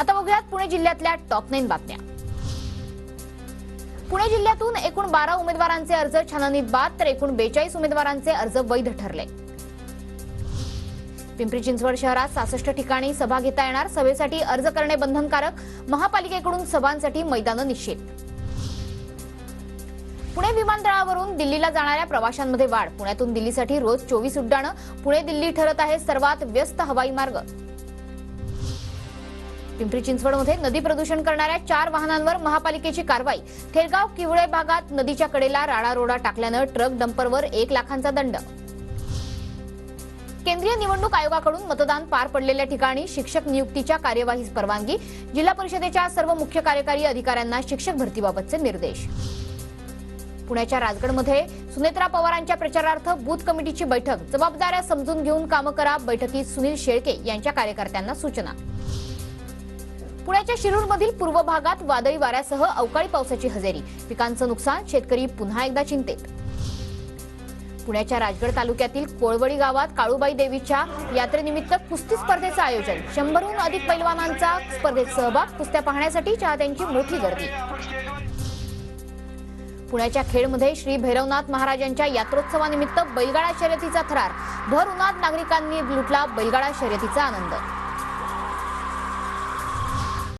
आता बघूयात पुणे जिल्ह्यातल्या टॉप 9 बातम्या। पुणे जिल्ह्यातून एकूण 12 उमेदवारांचे अर्ज छाननीत बाद तर एकूण 42 उमेदवारांचे अर्ज वैध ठरले। पिंपरी चिंचवड शहरात 66 ठिकाणी सभा घेता येणार, सभेसाठी अर्ज करणे बंधनकारक, महापालिकेकडून सभांसाठी मैदान निश्चित। पुणे विमानतळावरून दिल्लीला जाणाऱ्या प्रवाशांमध्ये वाढ, पुण्यातून दिल्लीसाठी रोज 24 उड्डाणं, पुणे दिल्ली ठरत आहे सर्वात व्यस्त हवाई मार्ग। पिंपरी चिंचवडमध्ये नदी प्रदूषण करणाऱ्या 4 वाहनांवर महापालिकेची कारवाई, थेरगाव किवळे भागात नदीच्या कडेला राडारोडा टाकल्यानं ट्रक डंपरवर 1 लाखांचा दंड। केंद्रीय निवडणूक आयोगाकडून मतदान पार पडलेल्या ठिकाणी शिक्षक नियुक्तीच्या कार्यवाहीस परवानगी, जिल्हा परिषदेच्या सर्व मुख्य कार्यकारी अधिकाऱ्यांना शिक्षक भरतीबाबतचे निर्देश। पुण्याच्या राजगडमध्ये सुनेत्रा पवारांच्या प्रचारार्थ बूथ कमिटीची बैठक, जबाबदाऱ्या समजून घेऊन कामं करा, बैठकीत सुनील शेळके यांच्या कार्यकर्त्यांना सूचना। पुण्याच्या शिरूरमधील पूर्व भागात वादळी वाऱ्यासह अवकाळी पावसाची हजेरी, पिकांचं नुकसान, शेतकरी पुन्हा एकदा चिंतेत। पुण्याच्या राजगड तालुक्यातील कोळवडी गावात काळूबाई देवीच्या यात्रेनिमित्त कुस्ती स्पर्धेचं आयोजन, 100हून अधिक पैलवानांचा स्पर्धेत सहभाग, कुस्त्या पाहण्यासाठी चाहत्यांची मोठी गर्दी। पुण्याच्या खेडमध्ये श्री भैरवनाथ महाराजांच्या यात्रोत्सवानिमित्त बैलगाडा शर्यतीचा थरार, भर उन्हात नागरिकांनी लुटला बैलगाडा शर्यतीचा आनंद।